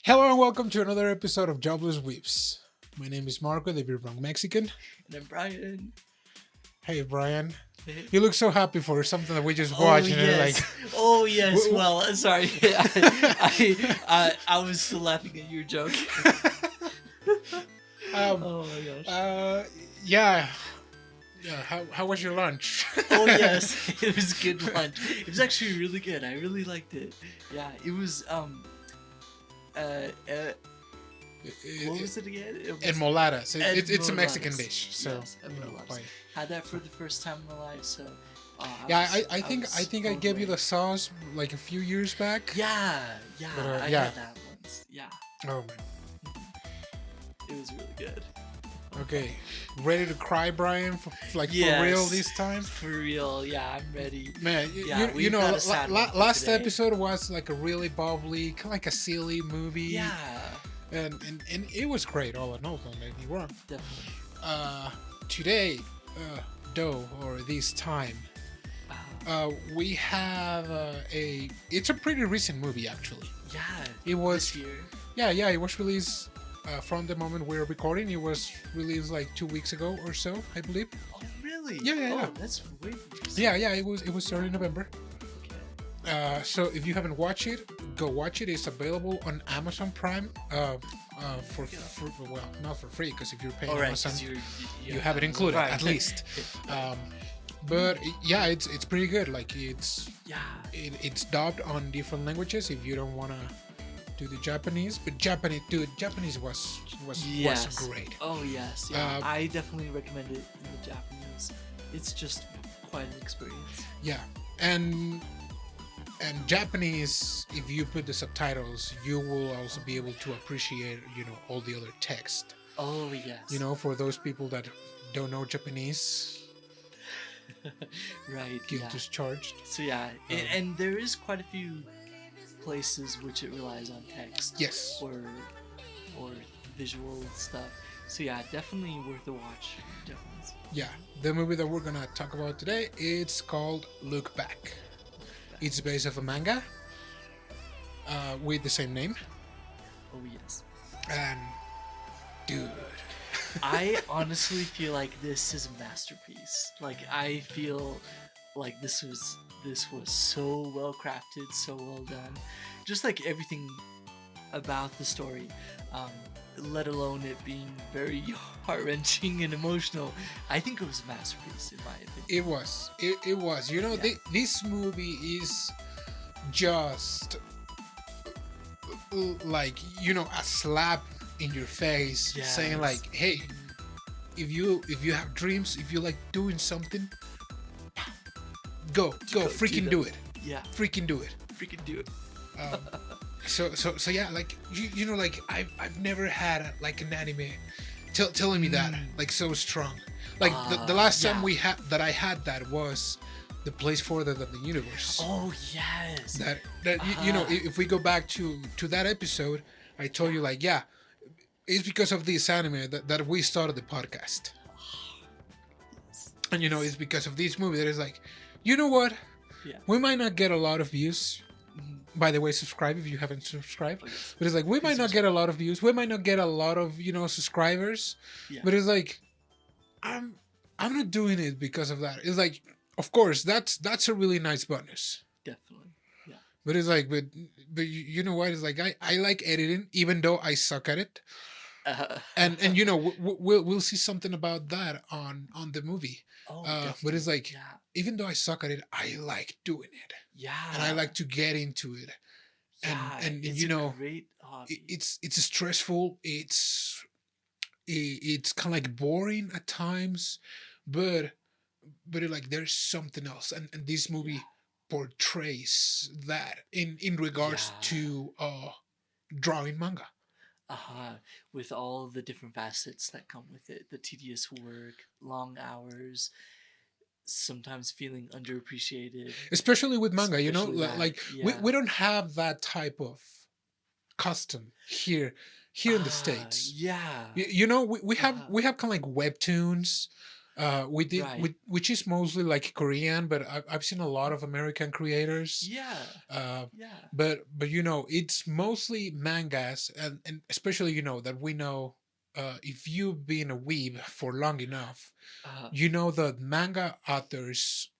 Hello and welcome to another episode of Jobless Weebs. My name is Marco, the beer punk Mexican. And I'm Brian. Hey Brian, you look so happy for something that we just watched. Yes. Well, sorry, I was still laughing at your joke. Oh my gosh. Yeah. How was your lunch? Oh yes, it was good lunch. It was actually really good. I really liked it. Yeah, it was what was it again? It was Enmoladas. It's a Mexican enmoladas. dish. So Yes, enmoladas. Had that for the first time in my life. So I think I gave you the sauce like a few years back. Yeah, But, I yeah. had that once. Yeah, Oh man. it was really good. Okay, ready to cry, Brian? For real Yes. this time? For real, yeah, I'm ready. Man, Yeah, you we've know, got a sad one for last today. episode was like a really bubbly, kind of like a silly movie. Yeah, And it was great all in all, don't get me wrong. definitely. Today, or this time, we have it's a pretty recent movie actually. Yeah, It was, this year. yeah, it was released from the moment we're recording. It was released like 2 weeks ago or so, I believe. Oh, really? Yeah. Oh, that's way recent. Yeah, it was early November. Okay. So if you haven't watched it, go watch it. It's available on Amazon Prime. For well, not for free because if you're paying All right, Amazon, 'cause you have it included Right. at least. But yeah, it's pretty good. Like it's dubbed on different languages if you don't wanna do the Japanese. But Japanese was Yes. great. Oh yes, yeah. Uh, I definitely recommend it in the Japanese. It's just quite an experience. Yeah, and Japanese, if you put the subtitles, you will also be able to appreciate, all the other text. Oh yes. For those people that don't know Japanese, right. guilt Yeah. is charged. So yeah, and there is quite a few places which it relies on text. Yes. Or visual stuff. So yeah, definitely worth a watch. Definitely. Yeah, the movie that we're gonna talk about today, it's called Lookback. It's based off a manga with the same name. Oh yes. And dude, I honestly feel like this is a masterpiece. Like I feel like this was so well crafted, so well done. Just like everything about the story, let alone it being very heart wrenching and emotional. I think it was a masterpiece in my opinion. it was. Yeah. This movie is just like a slap in your face, saying Yes. like, hey, if you have dreams, if you like doing something, go freaking do it, Yeah, freaking do it. freaking do it. um, so yeah, like like I've never had like an anime telling me that like so strong. Like the last time yeah. I had that was the place further than the universe. Oh yes. That if we go back to that episode, I told you like, yeah, it's because of this anime that we started the podcast. And it's because of this movie that is like, you know what? Yeah. We might not get a lot of views. Mhm. By the way, subscribe if you haven't subscribed. Oh, yes. But it's like we might Please not get a lot of views. We might not get a lot of subscribers. Yeah. But it's like I'm not doing it because of that. It's like, of course, that's a really nice bonus. Definitely. Yeah. But it's like, but you know what? It's like I like editing, even though I suck at it. And we'll see something about that on the movie. oh, But it's like, yeah. even though I suck at it, I like doing it, Yeah. and I like to get into it. And it's a great hobby. It's stressful. It's kind of like boring at times, but like there's something else, and this movie portrays that in regards Yeah. to drawing manga. With all the different facets that come with it, the tedious work, long hours, sometimes feeling underappreciated. Especially with manga, Especially that, like yeah. we don't have that type of custom here in the States. Yeah. We have kind of like webtoons, We did, Right. which is mostly like Korean, but I've seen a lot of American creators. Yeah. Uh, Yeah. but you know, it's mostly mangas, and especially you know that we know. If you've been a weeb for long enough, Uh, you know that manga authors,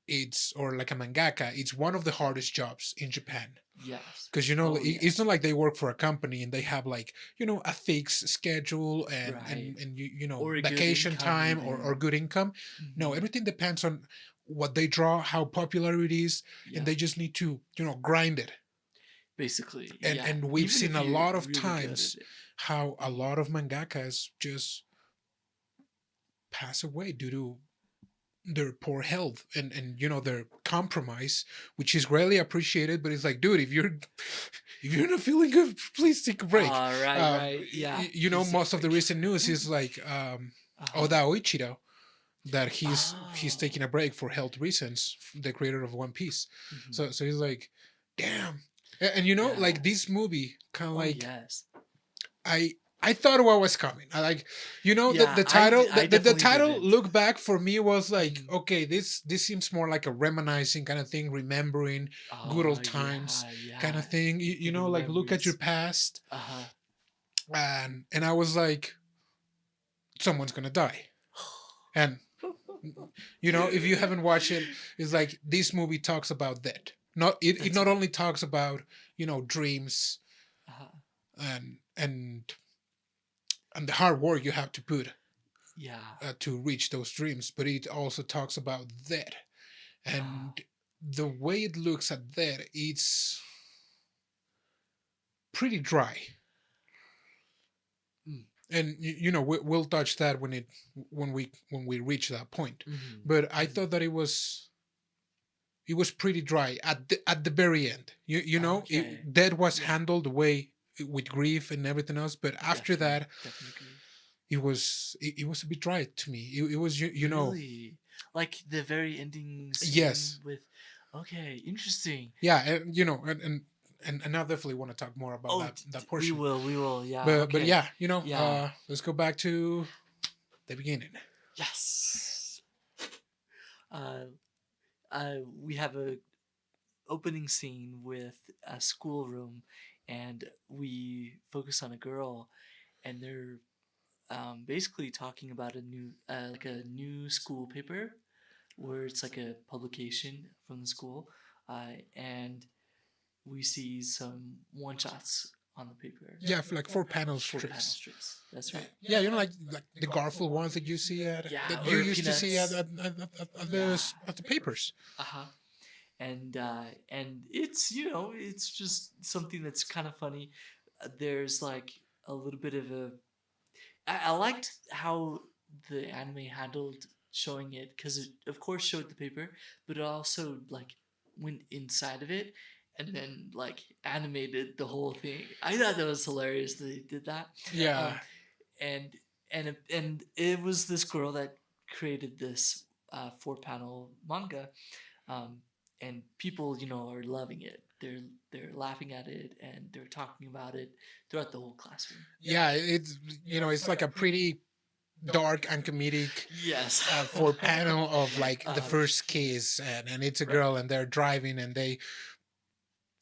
it's or like a mangaka, it's one of the hardest jobs in Japan, yes. because you know Oh it's not yes. like they work for a company and they have like you know a fixed schedule and Right. you know Or a good vacation income time or even. good income. No, Hmm. everything depends on what they draw, how popular it is, and Yeah. they just need to you know grind it. Basically, and yeah. and we've Even seen if a you're lot of really good at times it. how a Mhm. lot of mangakas just pass away due to their poor health and you know their compromise, which is greatly appreciated, but it's like dude, if you're if you're not feeling good, please take a break. Right. Right. Yeah. You know, Please take a most of the break. recent news is like Uh huh. Oda Oichiro, that he's Oh. taking a break for health reasons, the creator of One Piece. Hmm. So he's like damn. And you know Yeah. like this movie kind of Oh like yes. I I thought what was coming. I like, you know, Yeah. the title, I the definitely title didn't. "Look Back" for me was like, Mhm. okay, this seems more like a reminiscing kind of thing, remembering good Oh old times, yeah. kind Yeah. of thing. You know, Vivid like look at your memories. past, Uh huh. and I was like, someone's gonna die, and you know, if you haven't watched it, it's like this movie talks about that. Not it That's not right. only talks about you know dreams Uh-huh. and and and the hard work you have to put Yeah. to reach those dreams, but it also talks about that. Uh-huh. And the way it looks at that, it's pretty dry. Mm. And you know we'll touch that when we reach that point. Mm-hmm. But I Mm-hmm. thought that it was pretty dry at the very end. You know Okay. that was Yeah. handled the way with grief and everything else. But after Definitely. that, Definitely agree. it was a bit dry to me. It was you know Really? Like the very ending scene yes. with. Okay. Interesting. Yeah, and you know, and I definitely want to talk more about Oh, that we portion. will. We will. Yeah. But Okay. yeah, you know, Yeah. let's go back to the beginning. Yes. Uh, we have a opening scene with a schoolroom, and we focus on a girl, and they're basically talking about a new like a new school paper where it's like a publication from the school, and we see some one shots on the paper. Yeah, like 4 panel Four panel strips. strips. That's right. Yeah, you know, like the Garfield ones that you see at Yeah, that you or used to see peanuts. Yeah. at the papers. Uh huh. And it's it's just something that's kind of funny. There's like a little bit of a. I liked how the anime handled showing it because it of course showed the paper, but it also like went inside of it and then like animated the whole thing. I thought that was hilarious that they did that. Yeah, Um, and and it was this girl that created this 4 panel manga, um, and people are loving it. They're laughing at it and they're talking about it throughout the whole classroom. yeah, it's you know, it's like a pretty dark and comedic Yes. 4 panel of like the uh, first kiss, and it's a right. girl and they're driving and they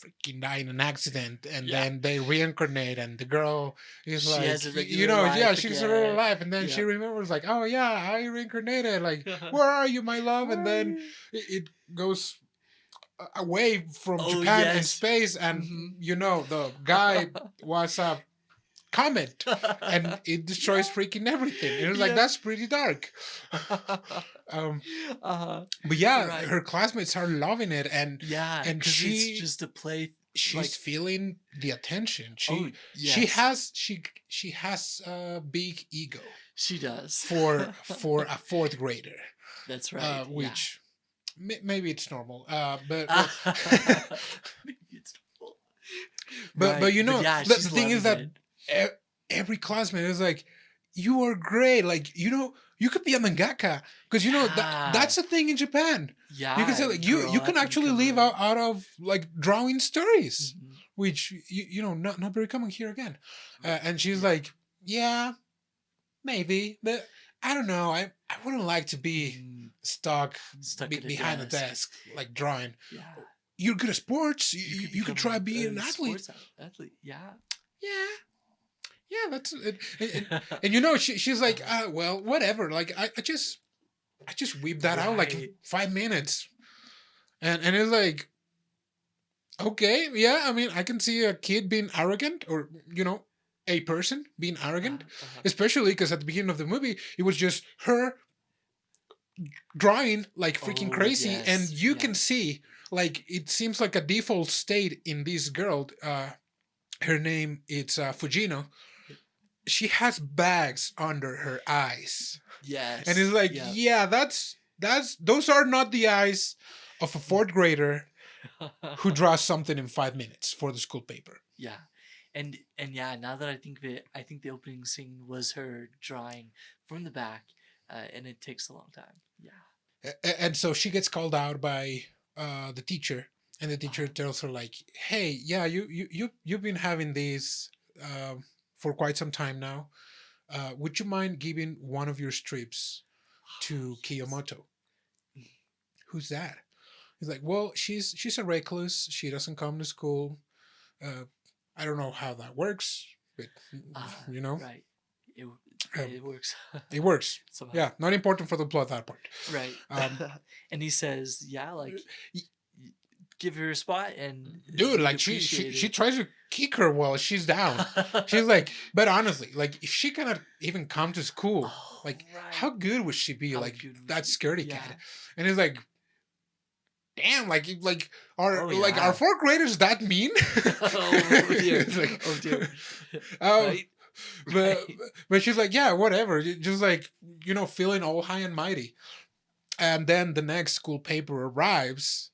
freaking die in an accident and Yeah. then they reincarnate and the girl is She like has a you regular know yeah life she's real again. life and then she Yep. remembers like oh yeah I reincarnated like where are you my love Where and are then you? it goes away from Oh Japan and yes. space and Hmm. you know the guy was a comet and it destroys Yeah. freaking everything and it was like Yep. that's pretty dark. um Uh-huh. but yeah Right. her classmates are loving it Yeah, and because it's just a play. she's Like, feeling the attention. oh She yes, has she has a big ego she does. for a fourth grader, That's right. Yeah. which maybe it's normal. But Maybe it's full. but Right, you but know yeah, the she's thing is loving that it. every classmate is like, you are great. Like you know you could be a mangaka because you know Yeah, that's a thing in Japan. You can say yeah. like Grow you can up and actually become live a. out of like drawing stories, Mhm. which you know not very common here again. And she's Yeah. like, yeah, maybe, but I don't know. I wouldn't like to be Mm, stuck stuck at a behind a desk. desk like drawing. Yeah. You're good at sports. You could You could try become being an a athlete. sports athlete. Yeah. Yeah, yeah. That's it. And you know, she's like, well, whatever. Like I just weep that out like in Right. 5 minutes, and it's like, okay, yeah. I mean, I can see a kid being arrogant, or a person being arrogant, Uh-huh. especially because at the beginning of the movie, it was just her drawing like freaking Oh crazy, and yes, you can yes. see like it seems like a default state in this girl. Her name it's Fujino. She has bags under her eyes, and it's Yes. like, Yep. yeah, that's those are not the eyes of a fourth grader who draws something in 5 minutes for the school paper. Yeah. And yeah, now that I think of it, I think the opening scene was her drawing from the back, and it takes a long time. Yeah. And so she gets called out by the teacher, and the teacher Uh-huh. tells her like, hey, yeah, you've been having these for quite some time now. Would you mind giving one of your strips to Yes. Kiyomoto? Who's that? He's like, well, she's a recluse. She doesn't come to school. uh, I don't know how that works, but you know, Right. It um, it works it works. somehow. Yeah, not important for the plot, that part. Right. Um, And he says, yeah, like give her a spot and dude, he'd like appreciate she it. tries to kick her while she's down. She's like, but honestly, like if she cannot even come to school, Oh, like how right. good would she be? How Like good was that she? scaredy Yeah. cat. And it's like, damn, Oh like our yeah. fourth graders that mean? Oh dear. It's like, Oh dear. um, Right. but Right. but she's like, yeah, whatever, just like feeling all high and mighty. And then the next school paper arrives,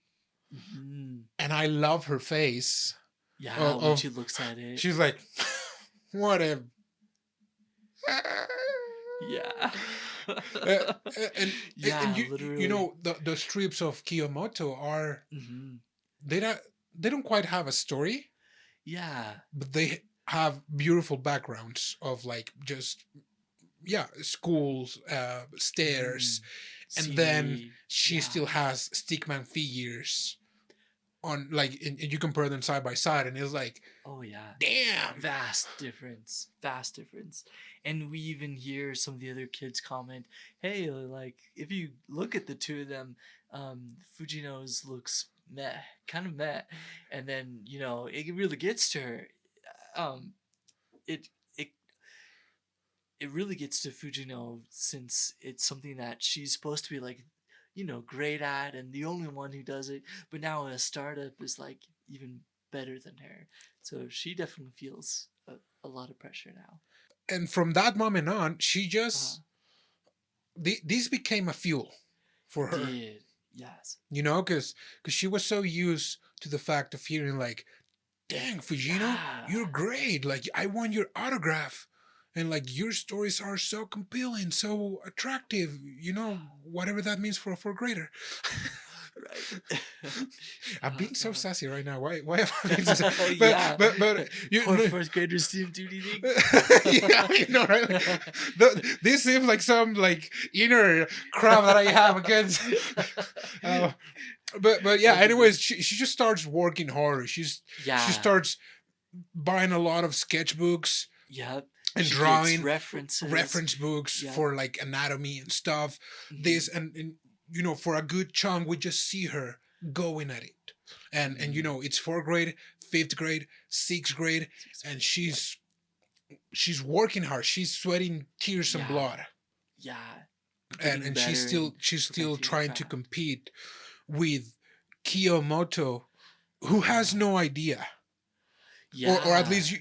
Mhm. and I love her face Yeah, when of she looks at it. she's like, whatever. Yeah. Uh, and Yeah, you literally. know the strips of Kiyomoto are Hmm. they don't they don't quite have a story, Yeah. but they have beautiful backgrounds of like just yeah, schools, stairs, Mm. and then Scenery. she Yeah. still has stickman figures on like, and you compare them side by side, and it's like, Oh yeah. damn. Vast difference. Vast difference. And we even hear some of the other kids comment, hey, like if you look at the two of them, Fujino's looks meh, kind of meh. And then, it really gets to her. Um it it it really gets to Fujino since it's something that she's supposed to be like, great at and the only one who does it. But now a startup is like even better than her. So she definitely feels a lot of pressure now. And from that moment on, she Uh, just this became a fuel for it her, did. Yes. because she was so used to the fact of hearing like, dang, Fujino, Yeah. you're great. Like, I want your autograph. And like, your stories are so compelling, so attractive, whatever that means for a fourth grader. Right. I'm being so sassy right now. Why am I being so sassy? Yeah. But you Poor know, fourth graders do anything. yeah, right. This seems like some like inner crap that I have against. Uh, but yeah. Oh Anyways, goodness. she just starts working harder. She Yeah. starts buying a lot of sketchbooks Yep. and She gets drawing references. reference books Yep. for like anatomy and stuff. Mhm. This and for a good chunk, we just see her going at it. And Mhm. it's fourth grade, fifth grade, sixth grade, Sixth and grade. Yep. she's working hard. She's sweating tears and Yeah. blood, Yeah. and Getting she's better still and she's still perfecting her trying to craft. compete with Kiyomoto, who has Uh, no idea, or at yeah. least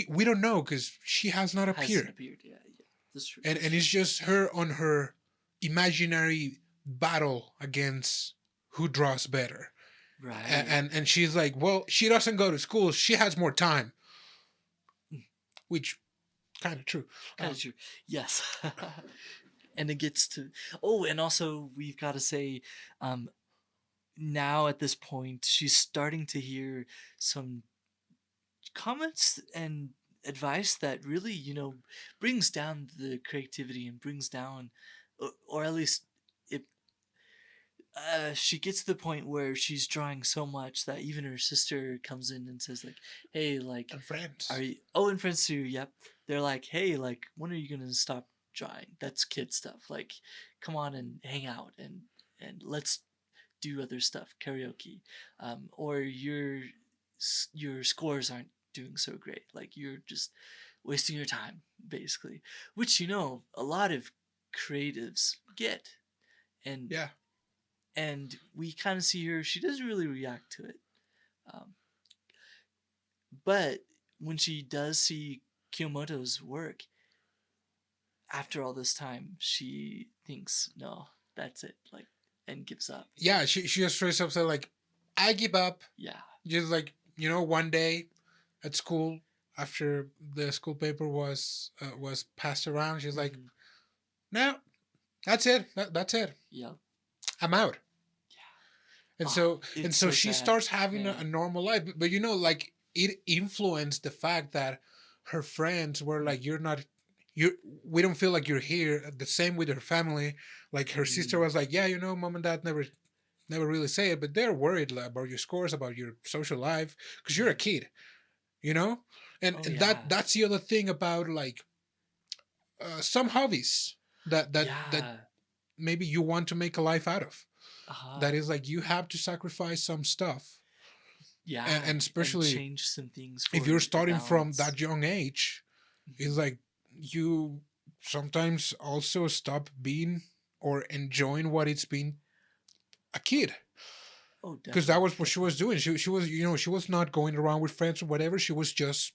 we don't know because she has not Hasn't appeared, appeared yet. Yeah. That's true. and That's and true. it's just her on her imaginary battle against who draws better. Right. And she's like, well, she doesn't go to school, she has more time, which kind of true. Kind of true. Yes. And it gets to. Oh, and also we've got to say, um, now at this point, she's starting to hear some comments and advice that really, brings down the creativity and brings down, or at least it. She gets to the point where she's drawing so much that even her sister comes in and says like, "Hey, like, And friends. are you?" Oh, and friends too. Yep. They're like, "Hey, like, when are you gonna stop drawing? That's kid stuff. Like, come on and hang out and let's do other stuff, karaoke, or your scores aren't doing so great. Like, you're just wasting your time, basically." Which a lot of creatives get, and Yeah. we kind of see her. She doesn't really react to it, um, but when she does see Kyomoto's work after all this time, she thinks, "No, that's it," like, and gives up. Yeah, she just straight up said like, I give up. Yeah. Just like, one day at school, after the school paper was passed around, she's like, Mhm. no, that's it. That's it. Yeah. I'm out. And Oh, so it's so she sad, starts having a man. normal life, but like it influenced the fact that her friends were like, you're not, you we don't feel like you're here. The same with her family. Like her sister Mm. was like, yeah, mom and dad never really say it, but they're worried like, about your scores, about your social life, because you're a Mm. kid, you know. And Oh yeah. that's the other thing about like some hobbies that Yeah. maybe you want to make a life out of. That Uh-huh. is like you have to sacrifice some stuff, Yeah. and And especially change some things if for you're the starting from balance. that young age, it's Mhm. like you sometimes also stop being or enjoying what it's been a kid, Oh, because that definitely, was what she was definitely. doing. She was, she was not going around with friends or whatever. She was just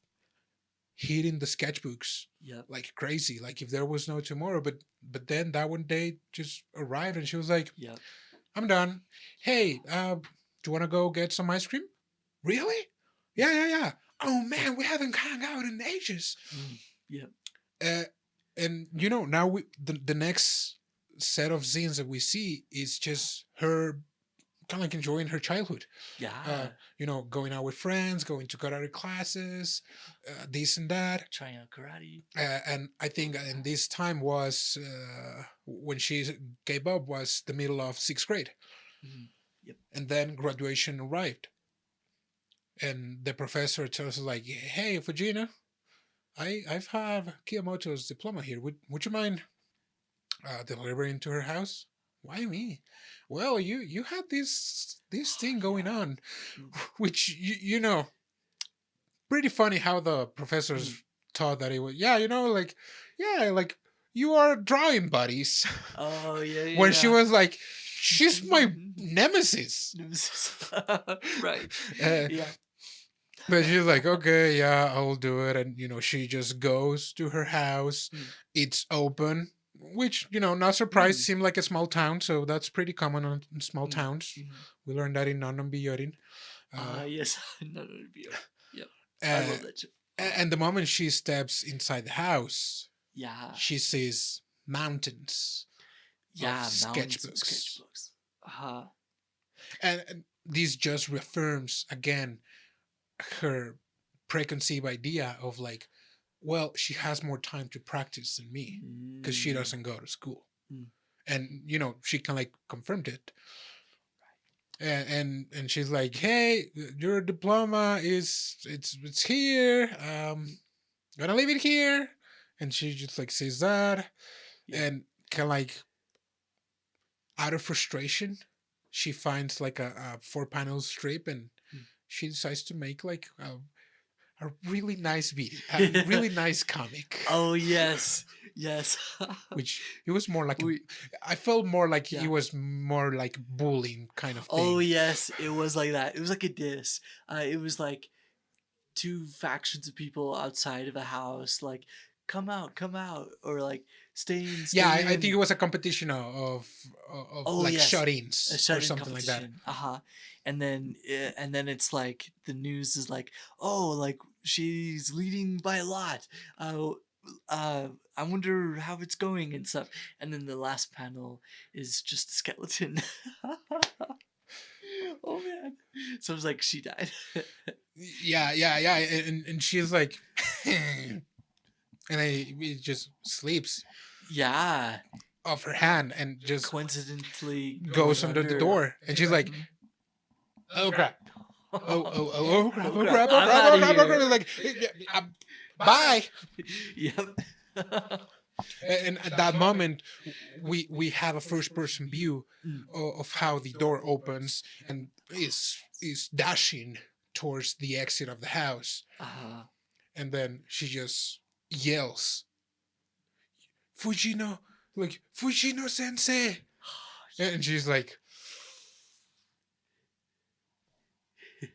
hitting the sketchbooks Yep. like crazy, like if there was no tomorrow. But then that one day just arrived, and she was like, Yep. I'm done. Hey, do you want to go get some ice cream? Really? Yeah, yeah, yeah. Oh man, we haven't hung out in ages. Mm. Yep. Uh, and now the next set of scenes that we see is just her kind of like enjoying her childhood. Uh, Yeah. going out with friends, going to karate classes, this and that. Trying out karate. And I think in this time was when she gave up was the middle of sixth grade, Mm. Yep. and then graduation arrived, and the professor tells us like, "Hey, Fujina, I've have Kiyomoto's diploma here. Would you mind delivering to her house?" Why me? Well, you had this thing going Yeah. on, Mm. which pretty funny how the Mm. professors taught that it was, yeah, like, yeah, like you are drawing buddies. Oh yeah, When she yeah. was like, she's my nemesis. Right. uh, Yeah. but she's like, okay, yeah, I'll do it. And she just goes to her house. Mm. It's open, which, not surprised, Mm. seemed like a small town, so that's pretty common in small Mm. towns. Mm. We learned that in Nanon Biyorin. uh, Yes. No, no, yep. I uh, love that show. and the moment she steps inside the house, Yeah. she sees mountains of Yeah, mountains of sketchbooks. sketchbooks. Uh-huh. And this just reaffirms again her preconceived idea of like, well, she has more time to practice than me because she Mm. doesn't go to school. Mm. And she can like confirmed it. And she's like, hey, your diploma is it's here. Gonna leave it here. And she just like says that, Yep. and kind of like out of frustration, she finds like a 4 panel strip, and Mm. she decides to make like a really nice video, a really nice comic. Oh yes, yes. Which it was more like we I felt more like Yeah. it was more like bullying kind of Oh thing. yes, it was like that. It was like a diss. It was like two factions of people outside of a house, like, come out, or like Yeah, stay I think it in. was a competition of Oh like yes, shut-ins a or shut-in something like that. competition. Uh-huh. And then it's like the news is like, oh, like she's leading by a lot. Uh, I wonder how it's going and stuff. And then the last panel is just a skeleton. Oh man. So it was like she died. Yeah. And she's like, and he just sleeps Yeah. off her hand and just Coincidentally goes going under the under. door. And she's like, Mhm. oh crap. Oh crap, Oh oh crap! crap, oh I'm crap, out oh of crap, oh crap. here. Like, bye. Yep. And at that moment, we have a first person view Mm. of how the door opens and is dashing towards the exit of the house. Uh, And then she just yells, Fujino, like, Fujino sensei. And she's like,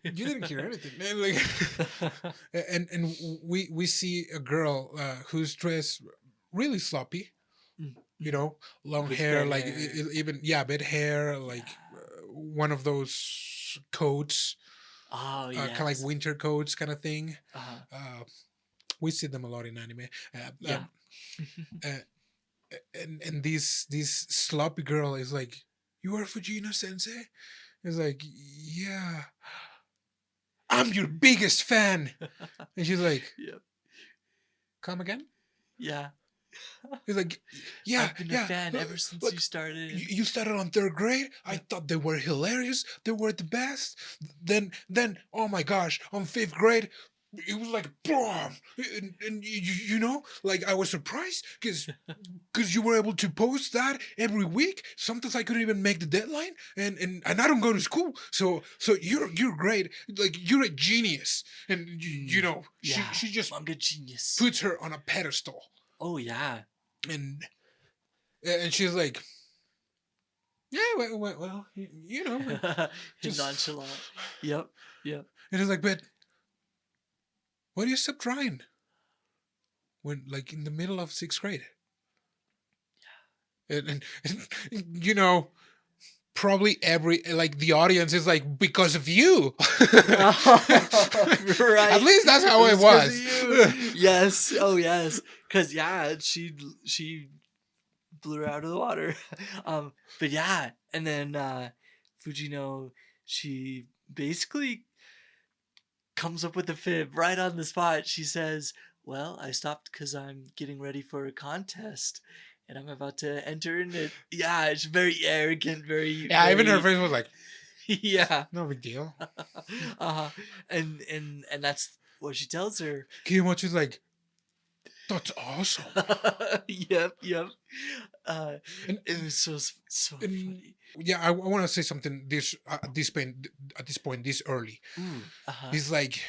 you didn't hear anything, man. Like, and we see a girl who's dressed really sloppy, Mm, you mm. know, long With hair, bed like hair. even bed hair, like Yeah. one of those coats, Oh kind of like yes. winter coats, kind of thing. Uh, Uh, we see them a lot in anime. yeah. Uh, and this sloppy girl is like, "You are Fujino Sensei." It's like, "Yeah, I'm your biggest fan." And she's like, Yep. "Come again?" Yeah. He's like, "Yeah, I've been a yeah. fan ever since Like, you started. you started on third grade. I Yep. thought they were hilarious. They were the best. Then, oh my gosh, on fifth grade, it was like boom, and you know, like I was surprised because you were able to post that every week. Sometimes I couldn't even make the deadline, and I don't go to school, so you're great. Like you're a genius, and you know Yeah. she just Manga genius. puts her on a pedestal, Oh yeah. and she's like, yeah, well, you know, just Nonchalant. Yep. Yep. and it's like, but why do you stop trying when like in the middle of sixth grade? And you know, probably every like the audience is like because of you. At Right. least that's how it It's 'cause was. of you. Yes. Oh yes. Cause yeah, she blew her out of the water. But yeah, and then Fujino, she basically comes up with a fib right on the spot. She says, "Well, I stopped because I'm getting ready for a contest, and I'm about to enter in it." Yeah, it's very arrogant, very Yeah, even her very face was like, yeah. no big deal. And that's what she tells her. Kiyomochi's like, that's awesome. Yep, yep. And, It was so and funny. yeah, I want to say something this at this point this early. Ooh, uh-huh. It's like,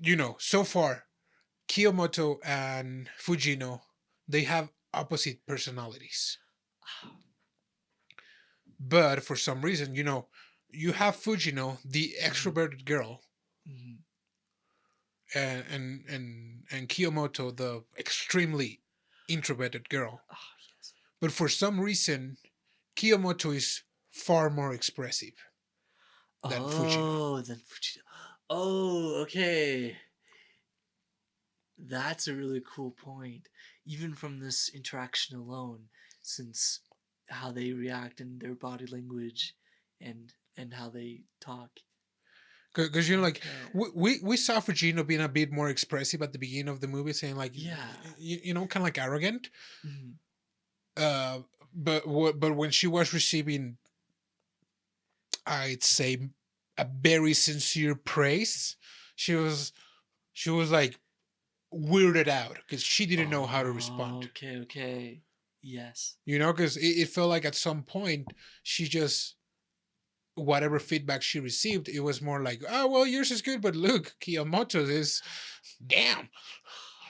you know, so far, Kiyomoto and Fujino, they have opposite personalities. But for some reason, you know, you have Fujino, the extroverted girl, Mhm. and Kiyomoto, the extremely introverted girl. Oh, yes. But for some reason, Kiyomoto is far more expressive than Fujino. Oh, then Fujino. Oh, okay. That's a really cool point. Even from this interaction alone, since how they react and their body language and how they talk. Because you know, like Okay. we saw Fujino being a bit more expressive at the beginning of the movie, saying like, Yeah. you know, kind of like arrogant. Mhm. Uh, but when she was receiving, I'd say, a very sincere praise, she was like weirded out because she didn't know how to respond. Okay, okay. Yes. You know, because it felt like at some point she just whatever feedback she received, it was more like, oh well, yours is good, but look, Kiyomoto's is damn.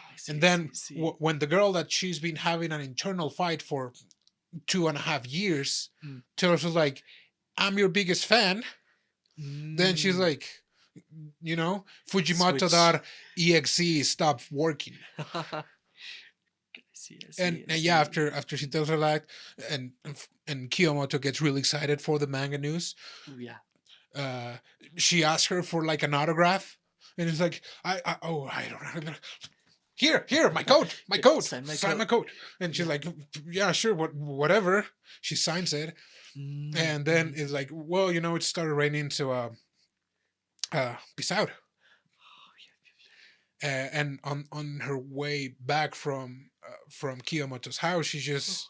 I see, And I then see, I see. when the girl that she's been having an internal fight for 2.5 years Mm. tells her like, I'm your biggest fan, then she's Mm. like, you know, Fujimoto Switch. dar exe stopped working. I see, I see, And, I and yeah, see. after she tells her that, and Kiyomoto gets really excited for the manga news. Ooh, yeah. She asks her for like an autograph, and it's like, I don't know. here, my coat, Sign my sign my coat. coat. And she's Yeah. like, yeah, sure, whatever. She signs it, and then Mm. it's like, well, it started raining, so peace out. And on her way back from Kiyomoto's house, she just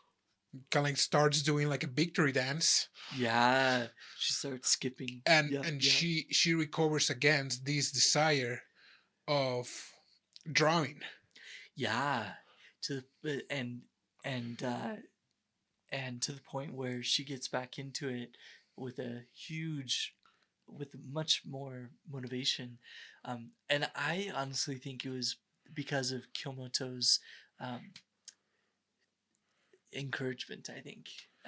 kind of like starts doing like a victory dance, Yeah, she starts skipping. and Yep, and yep. she recovers against this desire of drawing. Yeah, to the and and to the point where she gets back into it with a huge, with much more motivation. And I honestly think it was because of Kyomoto's um, encouragement. I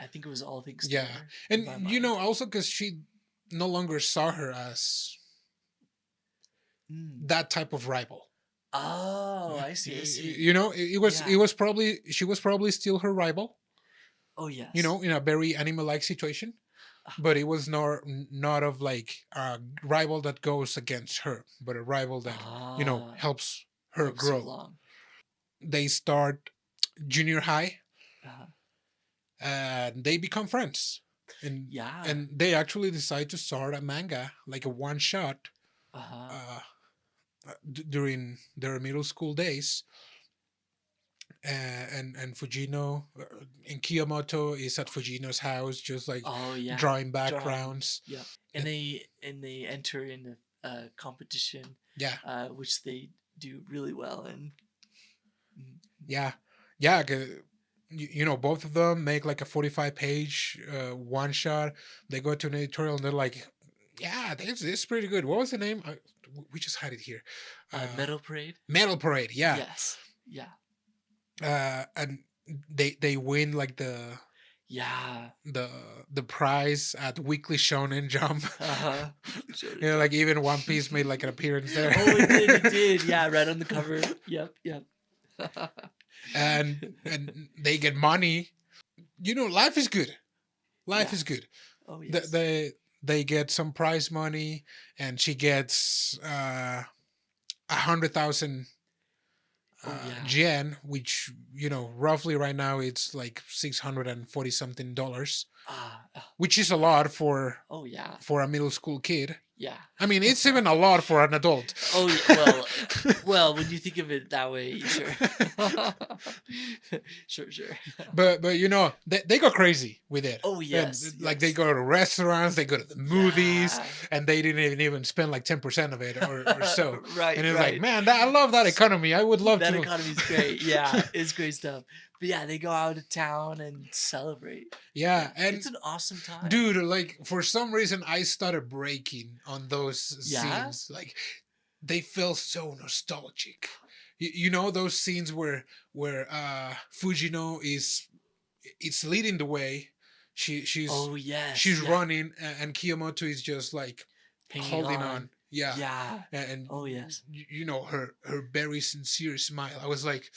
think it was all thanks to Yeah, her in and my mind. also because she no longer saw her as Mm. that type of rival. Oh, I see. I see. It Yeah. was probably she was probably still her rival, Oh yes. in a very anime like situation, Ah, but it was not of like a rival that goes against her, but a rival that ah, helps her helps her grow. along. They start junior high, Uh, and they become friends, and yeah. they actually decide to start a manga, like a one shot, Uh huh. uh, during their middle school days. And Fujino, and Kiyomoto is at Fujino's house, just like Oh yeah. drawing Drawing. backgrounds. Yep. And And they enter in a competition, yeah, which they do really well in. Mm, yeah, yeah. Both of them make like a 45-page one shot. They go to an editorial and they're like, "Yeah, this is pretty good." What was the name? We just had it here. Metal Parade. Metal Parade. Yeah, Yes. Yeah. and they win like Yeah. the the prize at Weekly Shonen Jump. Uh huh. Sure. Like even One Piece made like an appearance there. Oh, it did. It did. Yeah. Right on the cover. Yep. Yep. And they get money. Life is good. Life Yeah. is good. Oh They yes. they get some prize money, and she gets 100,000 Oh yeah. yen, which roughly right now it's like $640 something, Ah. which is a lot Oh yeah. for a middle school kid. Yeah. I mean, it's even a lot for an adult. Oh well. Well, when you think of it that way, sure. Sure. Sure. but they go crazy with it. Oh And yes. like they Yes. go to restaurants, they go to the movies, Yeah. and they didn't even spend like 10% of it, or so. Right. And it's like, Right. man, I love that economy. I would love That to. economy's great. Yeah, it's great stuff. But yeah, they go out of town and celebrate. Yeah, Yeah, and it's an awesome time. dude, like for some reason I started breaking on those Yeah. scenes. Like they feel so nostalgic. Those scenes where Fujino is it's leading the way. She's Oh yes. she's Yeah. running, and Kiyomoto is just like Hanging holding on. on. Yeah, Yeah. and Oh yes. her very sincere smile. I was like,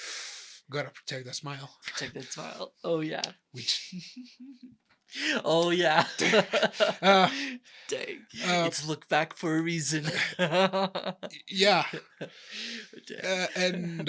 gotta protect that smile. Protect that smile. Oh yeah. Which Oh yeah. uh, Dang. uh, It's look back for a reason. Dang. yeah, and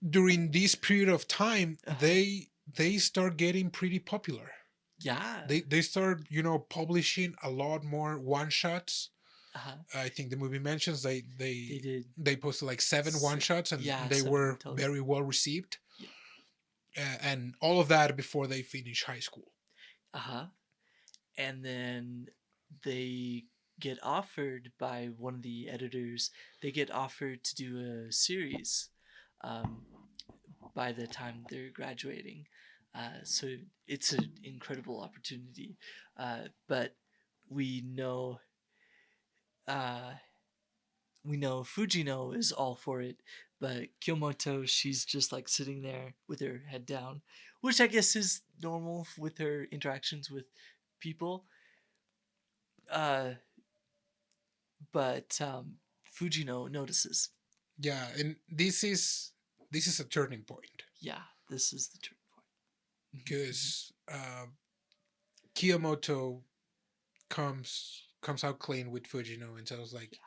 during this period of time, Uh-huh. they start getting pretty popular. Yeah. They start publishing a lot more one shots. Uh-huh. I think the movie mentions They did. they posted like seven one shots, and Yeah, they 7 were total. very well received. Yeah. And all of that before they finish high school. Uh-huh. And then they get offered by one of the editors, they get offered to do a series um, by the time they're graduating. So it's an incredible opportunity. But we know uh, we know Fujino is all for it, but Kyomoto, she's just like sitting there with her head down, which I guess is normal with her interactions with people. Uh, but Fujino notices. Yeah, and this is a turning point, Yeah, this is the turning point. because Kiyomoto comes out clean with Fujino and tells like,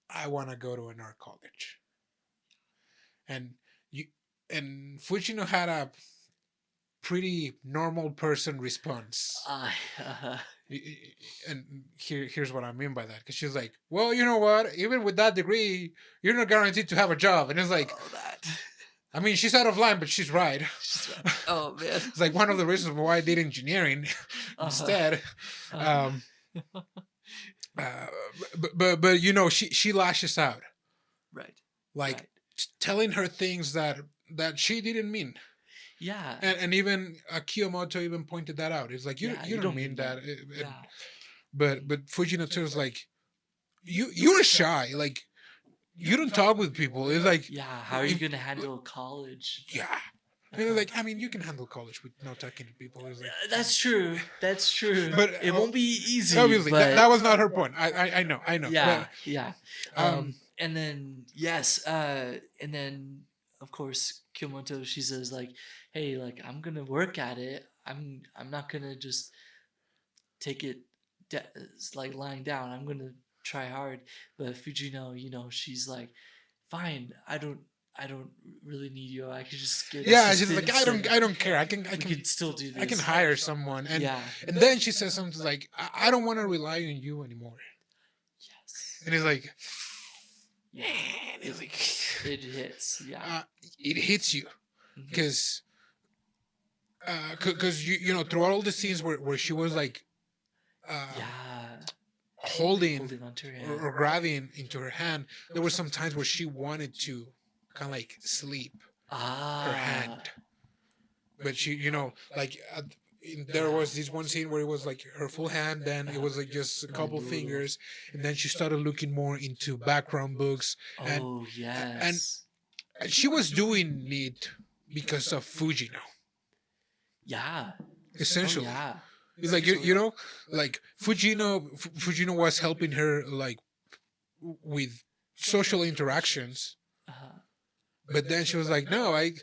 I want to go to an art college. and you and Fujino had a pretty normal person response. Uh, And here's what I mean by that, because she's like, well, you know what, even with that degree you're not guaranteed to have a job. And it's like, oh, that. I mean, she's out of line, but she's right. She's right. Oh man. It's like one of the reasons why I did engineering instead. Um, uh, but you know, she lashes out, right. like Right. telling her things that she didn't mean. Yeah. And even Kyomoto even pointed that out. It's like, Yeah, you don't mean that. Yeah. But Fujino is like, you're shy. Like, you don't talk with people. It's like, Yeah. How are you gonna handle college? yeah. And it's like, I mean, you can handle college with not talking to people. It's like, That's true. That's true. But it won't be easy. obviously, but that was not her point. I know. yeah, But, yeah. um, And then yes, and then of course Kyomoto, she says like, hey, like I'm gonna work at it. I'm not gonna just take it like lying down. I'm gonna try hard. But Fujino, she's like, fine. I don't really need you. I could just get yeah, she's like, assistance I don't care. I can we can still do this. I can hire someone. And yeah. and then she says something like, I don't want to rely on you anymore. Yes. And it's like, Yeah. and it's like, It hits. Yeah. it hits you Mhm. because you know, throughout all the scenes where she was like Yeah. holding onto her or, hand. or grabbing into her hand, there were some times where she wanted to kind of like sleep her hand, but she, you know, like there was this one scene where it was like her full hand, then it was like just a couple fingers, and then she started looking more into background books, and Oh yes. and she was doing it because of Fujino, Yeah. essentially. Oh, yeah. It's like, you know, like Fujino was helping her like with social interactions, Uh-huh. but then she was like, no, I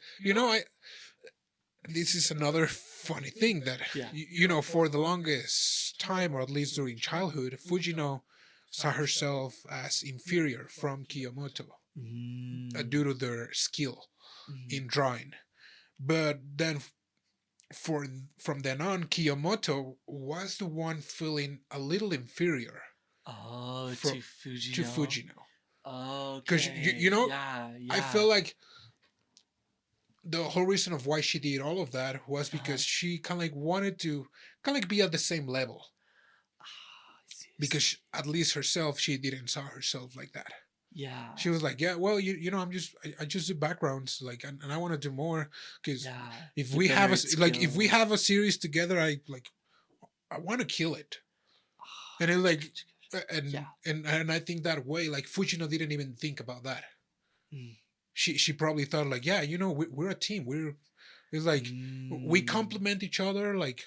this is another funny thing that Yeah. you know, for the longest time, or at least during childhood, Fujino saw herself as inferior from Kyomoto Mm. due to their skill Mhm. in drawing. But then for from then on, Kyomoto was the one feeling a little inferior Oh, fro- to Fujino. to Fujino. Okay. Because you know, Yeah. Yeah. I feel like the whole reason of why she did all of that was because she kind of like wanted to kind of like be at the same level, I see. because at least herself, she didn't saw herself like that. Yeah. She was like, yeah, well, you know, I just do backgrounds, like, and I want to do more, because Yeah. if The we have better like if we skills. have a series together, I want to kill it. And it's like, and Yeah. and I think that way, like Fujino didn't even think about that. Mm. She probably thought like, yeah, you know, we're a team. It's like we Mm. complement each other. Like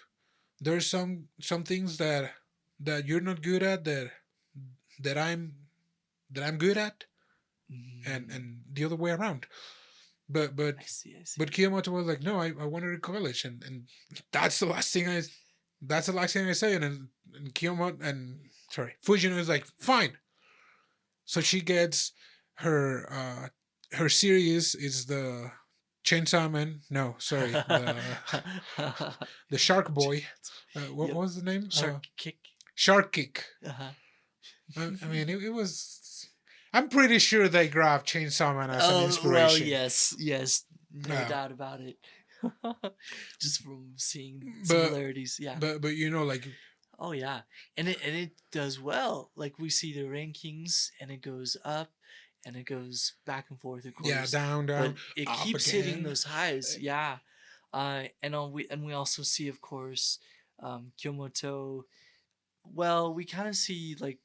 there's some things that you're not good at that I'm good at, and Mm. the other way around. But I see. but Kiyomoto was like, no, I wanted to college, and that's the last thing I say. And Kiyomoto, and sorry, Fujino is like, fine. So she gets her series is the Chainsaw Man. No, sorry, the Shark Boy. What Yep. was the name? Shark kick. Shark Kick. Uh-huh. I mean, it was. I'm pretty sure they grabbed Chainsaw Man as an inspiration. Well, yes, no Yeah. doubt about it. Just from seeing But- similarities, yeah. But you know, like, Oh yeah, and it does well. Like we see the rankings, and it goes up, and it goes back and forth. Of course, yeah, down, but it up keeps again. hitting those highs. Yeah, and we also see, of course, Kyomoto. Well, we kind of see like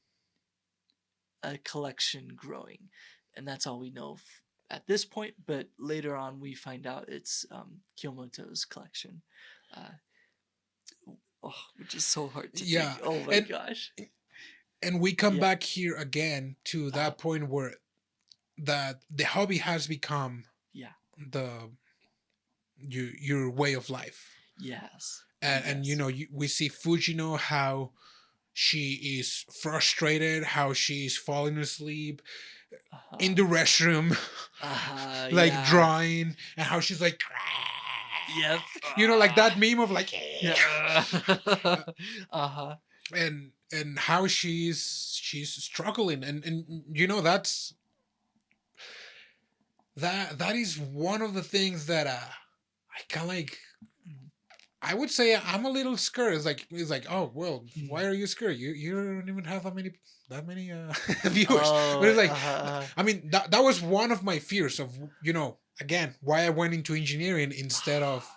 a collection growing, and that's all we know at this point. But later on, we find out it's Kyomoto's collection. Which is so hard to Yeah, think. Oh my and- gosh. And we come Yeah. back here again to that point where that the hobby has become Yeah. the your way of life. Yes. And you Yes. know, we see Fujino, how she is frustrated, how she's falling asleep in the restroom. like Yeah. drawing, and how she's like, Yep. like that meme of like, Yeah. Uh-huh. and how she's struggling, and that's that is one of the things that I kind of like. I would say I'm a little scared. It's like, oh well, why Mm. are you scared? You don't even have that many viewers. But Oh, it's like, uh-huh. I mean, that was one of my fears of again, why I went into engineering instead of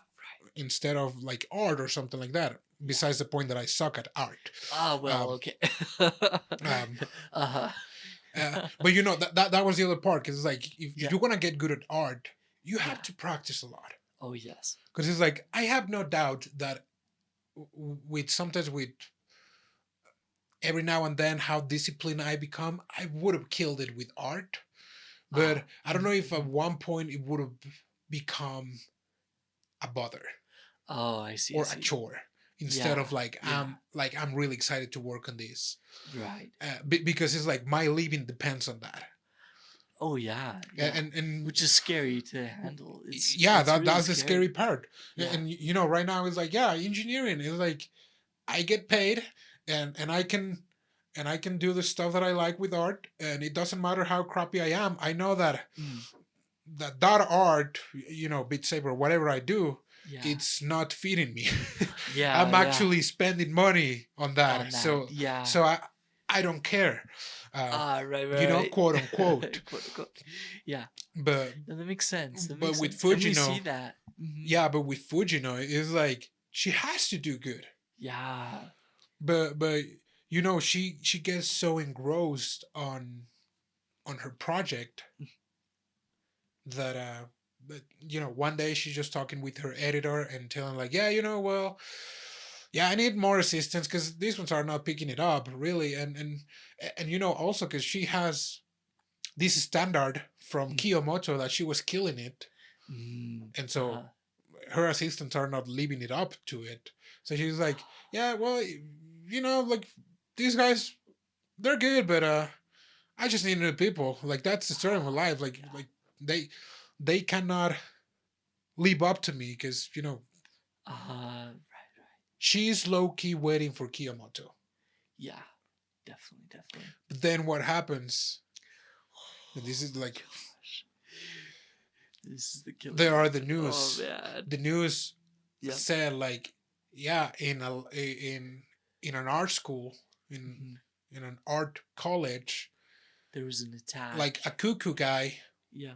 like art or something like that. Besides the point that I suck at art. Well, Um, okay. um, Uh-huh. but that was the other part, because it's like, if Yeah. you're gonna get good at art, you Yeah. have to practice a lot. Oh, yes. Because it's like, I have no doubt that sometimes with every now and then how disciplined I become, I would have killed it with art. But I don't know if at one point it would have become a bother Oh, I see. I or a see. chore, instead Yeah. of like, Yeah. I'm really excited to work on this, Right. because it's like my living depends on that. Oh, yeah. Yeah. And Which is scary to handle. yeah, It's really that's the scary. scary part. Yeah. And right now it's like, yeah, engineering is like, I get paid, and I can do the stuff that I like with art, and it doesn't matter how crappy I am. I know that Mm. that art, Beat Saber, whatever I do, Yeah. it's not feeding me. Yeah. I'm actually spending money on that. On that. So Yeah. I don't care. Right. Quote unquote. Quote unquote. Yeah. But No, that makes sense. That but makes with sense. And we Fujino, see that. Mhm. yeah, but with Fujino, it's like she has to do good. Yeah. But she gets so engrossed on her project that but one day she's just talking with her editor and telling like, yeah, well, yeah, I need more assistance because these ones are not picking it up really. And also because she has this standard from Kyomoto that she was killing it, and so her assistants are not leaving it up to it. So she's like, yeah, well, like, these guys, they're good, but I just need new people. Like, that's the story of my life. Like they cannot live up to me because Right. she's low key waiting for Kiyomoto. Yeah. Definitely. But then what happens? And this is like, This is the killer. there are the news. Oh man. The news Yeah. said like, yeah, in an art school, in an art college, there was an attack. like a cuckoo guy, Yeah.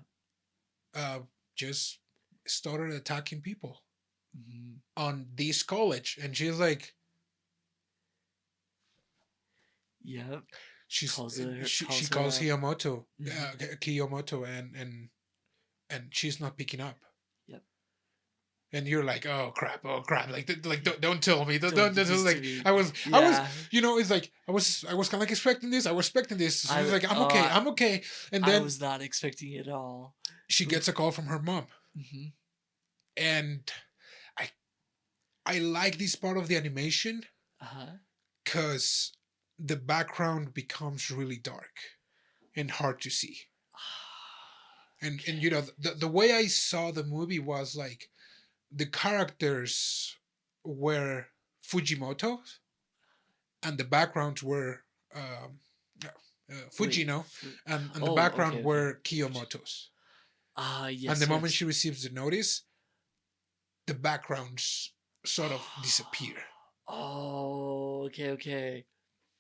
just started attacking people on this college, and she's like, Yeah. she calls calls her Kiyomoto, and she's not picking up. Yep. And you're like, oh crap, like don't tell me, don't do like, this to me. I was, Yeah. it's like I was kind of like expecting this. I was expecting this. So I was like, I'm okay. And I then was not expecting it at all. she gets a call from her mom, and I like this part of the animation because the background becomes really dark and hard to see. And the way I saw the movie was like, the characters were Fujimoto, and the backgrounds were Fujino, and the background were Kiyomoto's. Yes. And the moment she receives the notice, the backgrounds sort of disappear. Oh, okay.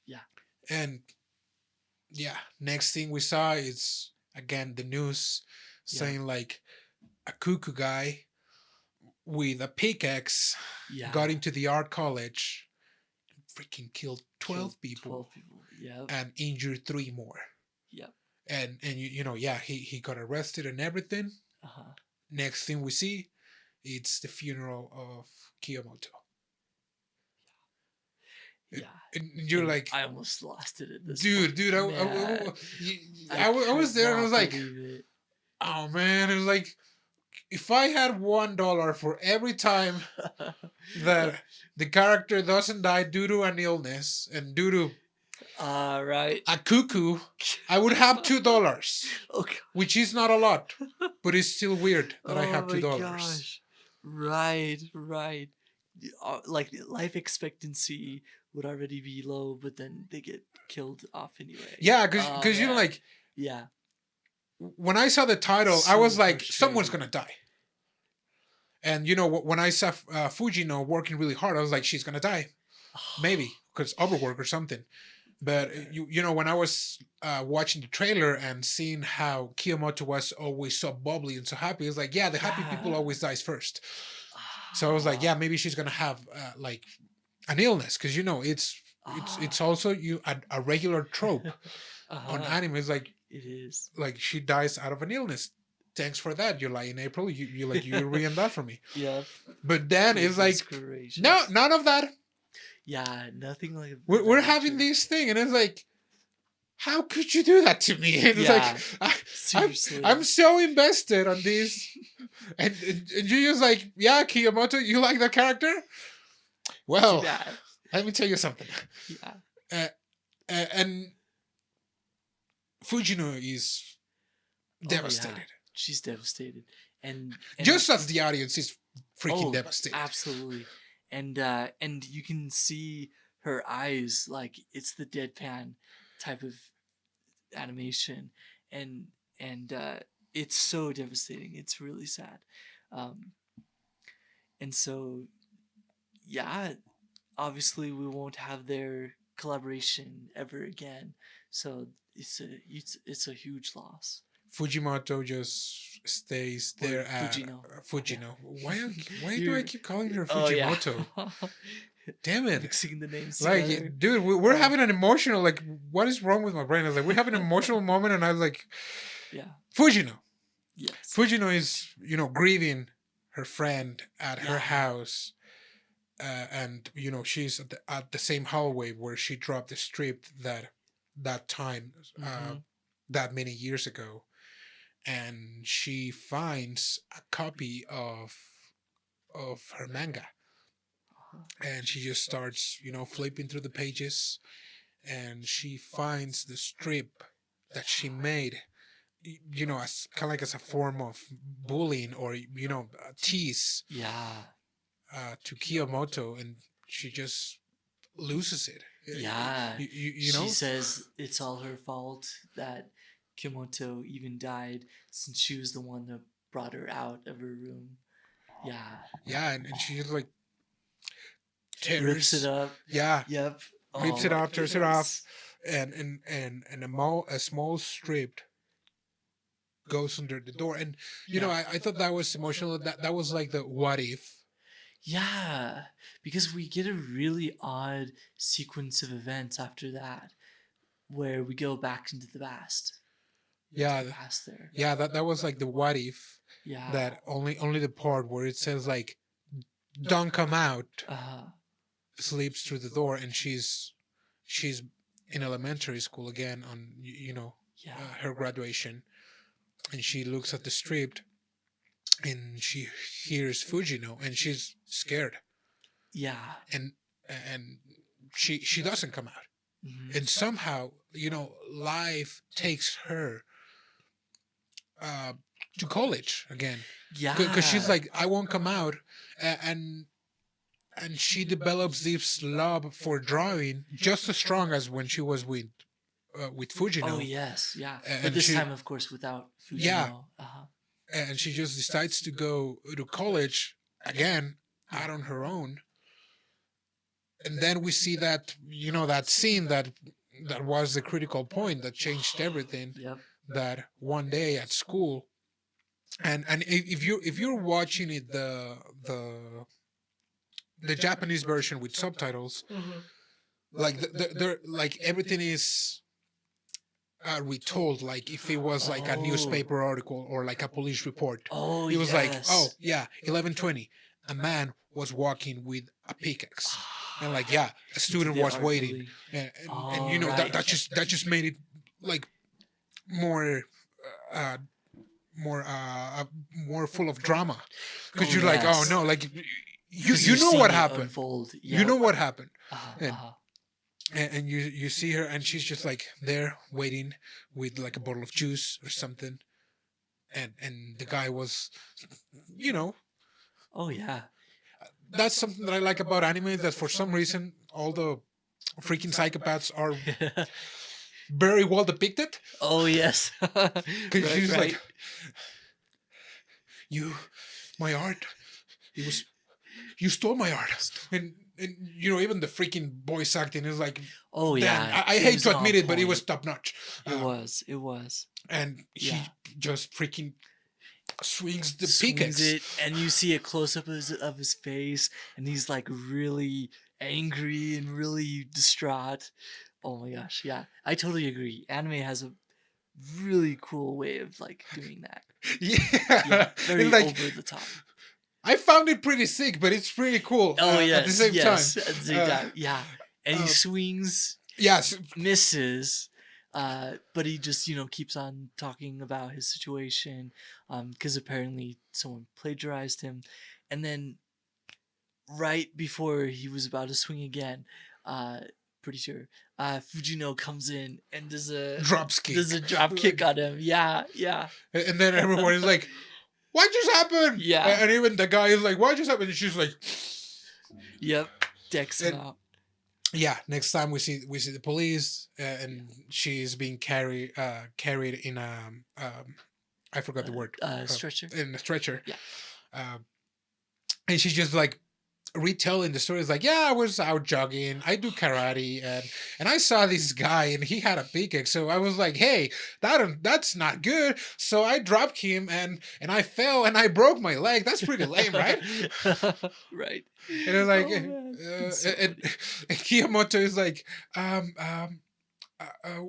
Yeah. And yeah, next thing we saw is again the news saying like, a cuckoo guy with a pickaxe got into the art college, freaking killed 12 people. Yeah. And injured 3 more. Yeah. And he got arrested and everything. Next thing we see, it's the funeral of Kiyomoto. Yeah. And you're like, I almost lost it at this dude, point. I was there and I was like, oh man, it was like, if I had $1 for every time that the character doesn't die due to an illness and due to right, a cuckoo, I would have $2, okay, which is not a lot. but it's still weird that I have Oh my $2. gosh. Right, right. Like life expectancy would already be low, but then they get killed off anyway. Yeah, Oh, because you know, man. like Yeah. when I saw the title, I So was like, someone's frustrating. gonna die. And you know, when I saw Fujino working really hard, I was like, she's gonna die, maybe because overwork or something. But you know, when I was watching the trailer and seeing how Kyomoto was always so bubbly and so happy, it's like, yeah, the happy people Yeah. always dies first. So I was like, yeah, maybe she's gonna have like an illness, because you know it's also a regular trope on Uh-huh. anime. It's It is. like she dies out of an illness. Thanks for that. You lie in April. You ruined that for me. Yep. But then it's Goodness like, gracious. no, none of that. Yeah, nothing like We're that having nature. this thing, and it's like, how could you do that to me? And it's Yeah. like, Seriously. I'm so invested on this, and you're just like, yeah, Kiyomoto, you like that character? Too Well, bad. let me tell you something. Yeah. And Fujino is Oh, devastated, yeah. She's devastated. And just as the audience is freaking oh, devastated. absolutely. And you can see her eyes, like it's the deadpan type of animation, and it's so devastating. It's really sad. Um, and so yeah, obviously we won't have their collaboration ever again. So it's a huge loss. Fujimoto just stays Or there at Fujino. Fujino. Why do I You're- keep calling her Oh yeah. Fujimoto? Damn it. Mixing the names Like, together. dude, we're Oh. having an emotional, like, what is wrong with my brain? I was like, we're having an emotional moment, and I was like, Yeah. Fujino. Yes. Fujino is, you know, grieving her friend at her Yeah. house. And, you know, she's at the same hallway where she dropped the strip that time, Mhm. that many years ago. And she finds a copy of her manga, and she just starts, you know, flipping through the pages, and she finds the strip that she made, you know, as kind of like as a form of bullying, or you know, a tease Yeah. to Kiyomoto, and she just loses it. Yeah. You know, She says it's all her fault that Kyomoto even died, since she was the one that brought her out of her room. Yeah. yeah, and she just like Rips tears, it up. yeah, Yep. rips Oh it my off, tears it off, goodness. and a small strip goes under the door. And you know, Yeah. I thought that was emotional. That was like the what if. Yeah, because we get a really odd sequence of events after that, where we go back into the past. Yeah, Past there. yeah, that was like the what if. Yeah. That only the part where it says like, don't come out, slips through the door, and she's in elementary school again on, you know, Yeah. her graduation, and she looks at the strip, and she hears Fujino, and she's scared, Yeah. and she doesn't come out, Mhm. and somehow, you know, life takes her to college again, Yeah. because she's like, I won't come out, and she develops this love for drawing just as strong as when she was with Fujino. Oh yes, yeah. And But this she- time, of course, without Fujino. Yeah. Uh-huh. And she just decides to go to college again out on her own. And then we see that, you know, that scene that was the critical point that changed everything. Yep. That one day at school, and if you're watching it the Japanese version with subtitles, like they're like everything is retold, like if it was like a Oh. newspaper article or like a police report. Oh, It was like, yes. oh yeah, 11:20, a man was walking with a pickaxe, and like, yeah, a student They was are waiting, really- and you know, right. that just made it like more more full of drama, because Oh, you're like, oh yes. no, like you 'Cause you're know seeing what it happened. unfold. You know Yep. what happened. Uh-huh, And- uh-huh. And you see her, and she's just like there waiting with like a bottle of juice or something, and the guy was, you know, Oh yeah. that's something that I like about anime. That for some reason all the freaking psychopaths are very well depicted. Oh yes. Because Right, she's like, right. you, my art. It was you stole my art, and even the freaking voice acting is like, Oh damn. yeah. I It hate was to on admit it, but it was point. top notch. It was. It was. And Yeah. he just freaking swings the Swings pickaxe. it, and you see a close up of his face, and he's like really angry and really distraught. Oh my gosh, yeah, I totally agree. Anime has a really cool way of like doing that. Yeah, Yeah, it's very like over the top. I found it pretty sick, but it's pretty cool Oh at the yes, same time. yes, at the same Uh, time, yeah. And he uh, swings, yes, misses, but he just keeps on talking about his situation, because apparently someone plagiarized him, and then right before he was about to swing again, uh, pretty sure, Fujino comes in and drops kick. does a drop kick Like, on him. Yeah, yeah, and then everyone is like, "What just happened?" yeah, And even the guy is like, "What just happened?" And she's like, yep, decks him and out. yeah. Next time we see the police, and she's being carried in a I forgot the word, Stretcher. in a stretcher. Yeah. Um, and she's just like retelling the story. Is like, yeah, I was out jogging, I do karate, and I saw this guy and he had a pickaxe, so I was like, hey, that's not good, so I dropped him, and I fell and I broke my leg. That's pretty lame, right? Right. And it's like, Oh, man. It's so and, funny. and Kiyomoto is like, uh, uh, uh,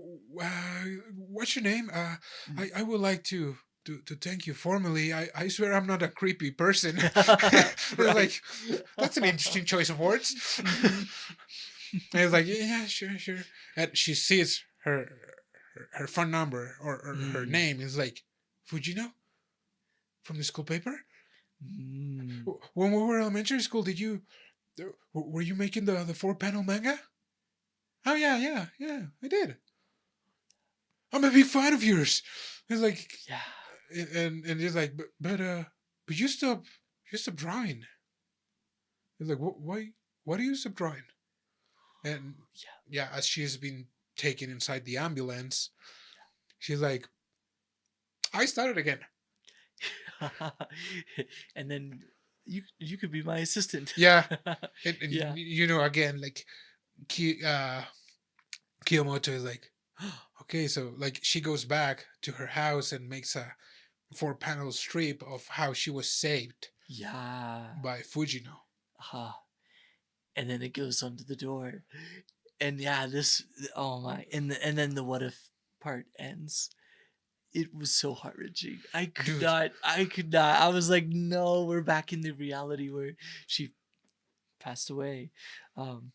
what's your name? I would like to thank you formally. I swear I'm not a creepy person. It's Right. like, that's an interesting choice of words. Mhm. And it's like, yeah, sure, sure. And she sees her phone number, or her Mm. name is like, Fujino from the school paper. Mm. When we were in elementary school, were you making the 4 panel manga? Oh yeah, I did. I'm a big fan of yours. It's like, Yeah. and he's like, but you stop drawing. He's like, why do you stop drawing? And yeah, as she's been taken inside the ambulance, she's like, I started again. And then you could be my assistant. Yeah, and Yeah. again, like, Kiyomoto is like, okay, so like she goes back to her house and makes a 4 panel strip of how she was saved Yeah. by Fujino. Uh, and then it goes under the door. And yeah, this, oh my, and then the what if part ends. It was so heart wrenching. Dude, I could not. I was like, no, we're back in the reality where she passed away. Um,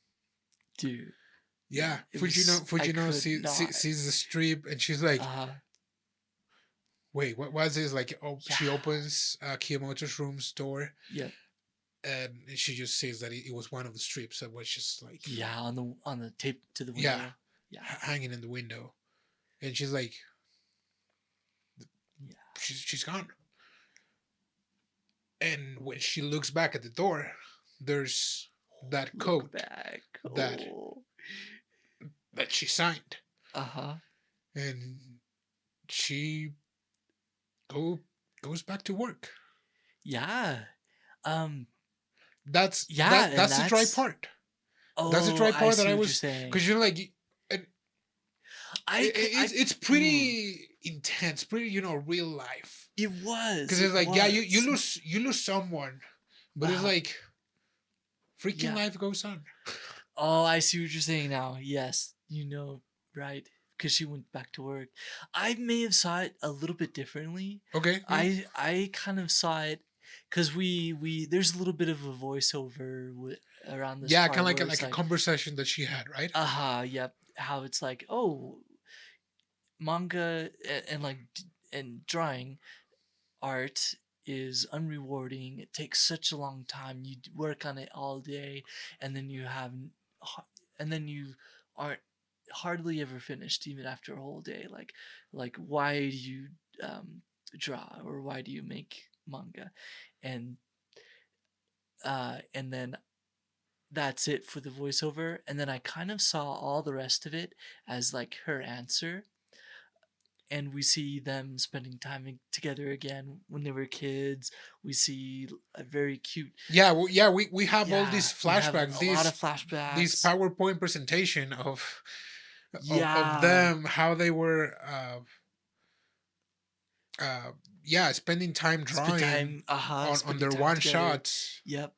Dude, yeah, yeah, it was. I Fujino could not. sees the strip and she's like, Uh, wait, what was this? Like, oh, yeah, she opens Kiyomoto's room's door yeah, and she just says that it was one of the strips that was just like, yeah. On the tape to the window. yeah, Yeah, hanging in the window. And she's like, yeah. she's gone. And when she looks back at the door, there's that Look coat back. that Oh. that she signed, Uh-huh. and she goes back to work. Yeah. Um. That's Yeah, that and that's the dry that's. part. That's the Oh, dry I part that see I what you're was, saying. because you're like, and it's mm, pretty intense, pretty real life. it was. Because It it's like, yeah, you was. lose someone, but it's Uh, like freaking yeah. life goes on. Oh, I see what you're saying now. Yes, right? Because she went back to work. I may have saw it a little bit differently. Okay, yeah, I kind of saw it because we there's a little bit of a voiceover around this yeah, kind part of like where like it's a like, conversation that she had, right? yep, how it's like, oh, manga and like and drawing art is unrewarding. It takes such a long time. You work on it all day, and then you have, and then you aren't hardly ever finished, even after a whole day. Like why do you draw, or why do you make manga? And and then that's it for the voiceover. And then I kind of saw all the rest of it as like her answer, and we see them spending time together again when they were kids. We see a very cute, Yeah, we have all these we have flashbacks, a lot of these flashbacks. PowerPoint presentation of Yeah, them, how they were yeah, spending time spend drawing time, on spending their time one together. shots. Yep.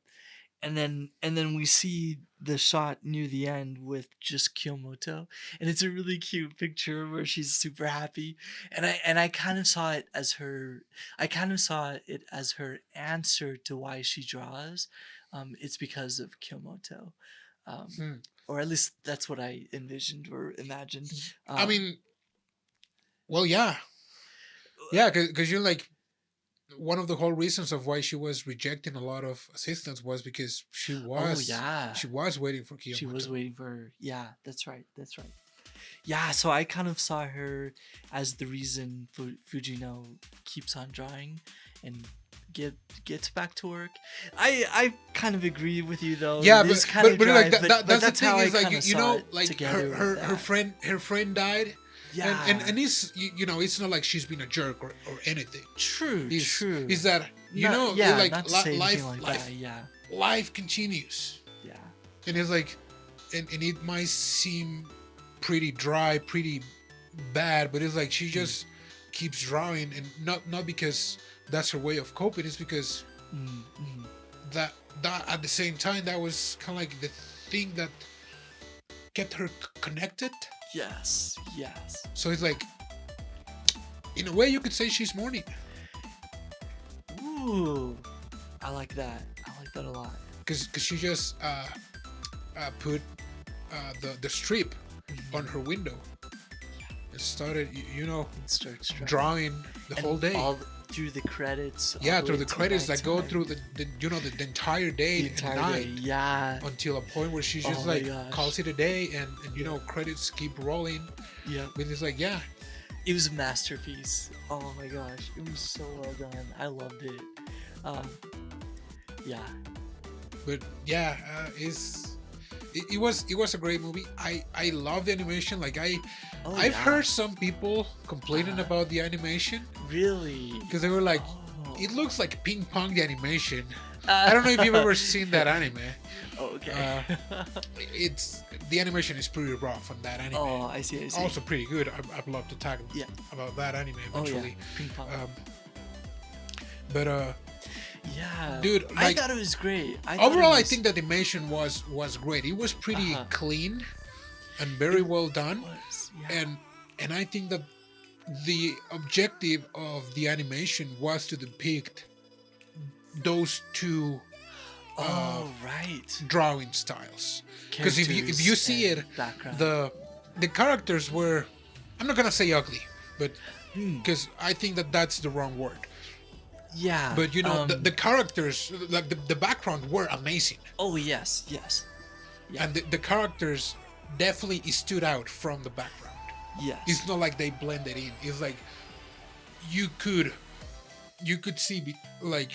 And then we see the shot near the end with just Kyomoto, and it's a really cute picture where she's super happy. And I kind of saw it as her, I kind of saw it as her answer to why she draws. It's because of Kyomoto, um, Hmm. or at least that's what I envisioned or imagined. I mean, well, yeah, because you're like, one of the whole reasons of why she was rejecting a lot of assistants was because oh yeah, she was waiting for she was Kiyomoto. waiting for her. Yeah, that's right. That's right. Yeah, so I kind of saw her as the reason Fujino keeps on drawing and gets back to work. I kind of agree with you though. Yeah, It is kind of but dry, like but that's the that's thing how I is, like, kind of you saw know, it like together with her that. friend died, Yeah, and it's, you know, it's not like she's been a jerk or anything. true, Is true. is that, you Not, know, yeah, like not to say anything like life that. Yeah, life continues, yeah, and it's like, and it might seem pretty dry, pretty bad, but it's like she just keeps drawing, and not because that's her way of coping. It's because mm. that at the same time, that was kind of like the thing that kept her connected. Yes, yes. So it's like, in a way, you could say she's mourning, Ooh, I like that. I like that a lot. because she just put the strip Mhm. on her window and started, you know, It starts drawing the and whole day. all through the credits. all Yeah, the through way the till credits that go nighttime. through the you know, the entire day The and entire night, day. Yeah. until a point where she Oh just my like gosh. calls it a day, and you know, credits keep rolling. Yep. But it's like, yeah, It was a masterpiece. Oh my gosh. It was so well done. I loved it. Um, yeah. but yeah, it was a great movie. I love the animation. Like, Oh, I've yeah. heard some people complaining Uh-huh. about the animation, Really. because they were like, Oh. it looks like ping pong, the animation. I don't know if you've ever seen that anime. Okay. It's the animation is pretty rough on that anime. oh, I see. I see. Also pretty good. I'd love to talk Yeah. about that anime oh yeah. eventually. Ping pong. But yeah. dude, I like, thought it was great. I thought overall, it I was, think the animation was great. It was pretty Uh-huh. clean and very well done. was. Yeah. And I think that the objective of the animation was to depict those two oh right. drawing styles. Because if you Characters see and it, background. the characters were, I'm not gonna say ugly, but Hmm. because I think that that's the wrong word. Yeah. But you know, the characters, like the background, were amazing, Oh yes. Yes. Yeah. and the characters definitely stood out from the background. Yes. It's not like they blended in. It's like you could see like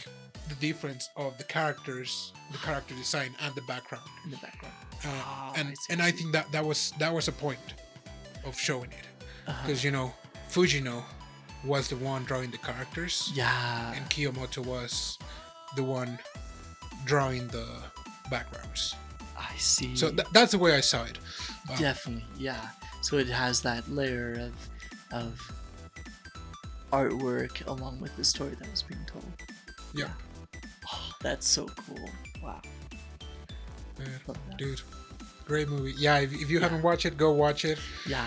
the difference of the characters, the character design, and the background. in the background. And I think that was a point of showing it, Uh-huh. because you know, Fujino was the one drawing the characters, Yeah. and Kyomoto was the one drawing the backgrounds. I see. So that's the way I saw it. Definitely. Yeah. So it has that layer of artwork along with the story that was being told. Yeah. Oh, that's so cool. Wow. Love that. Dude, great movie. Yeah, if you haven't watched it, go watch it. Yeah.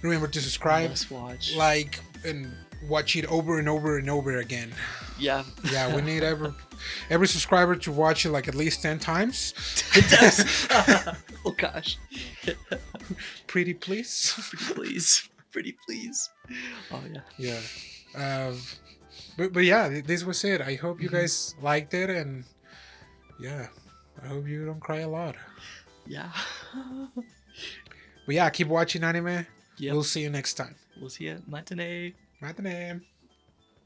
Remember to subscribe, Must watch. like, and watch it over and over and over again. Yeah. Yeah, we need every subscriber to watch it like at least 10 times. It does. Oh gosh. Pretty please. Pretty please. Pretty please. Oh yeah. Yeah. But yeah, this was it. I hope you guys liked it, and yeah, I hope you don't cry a lot. Yeah. But yeah, keep watching anime. Yep. We'll see you next time. We'll see you. Matinee. Matinee.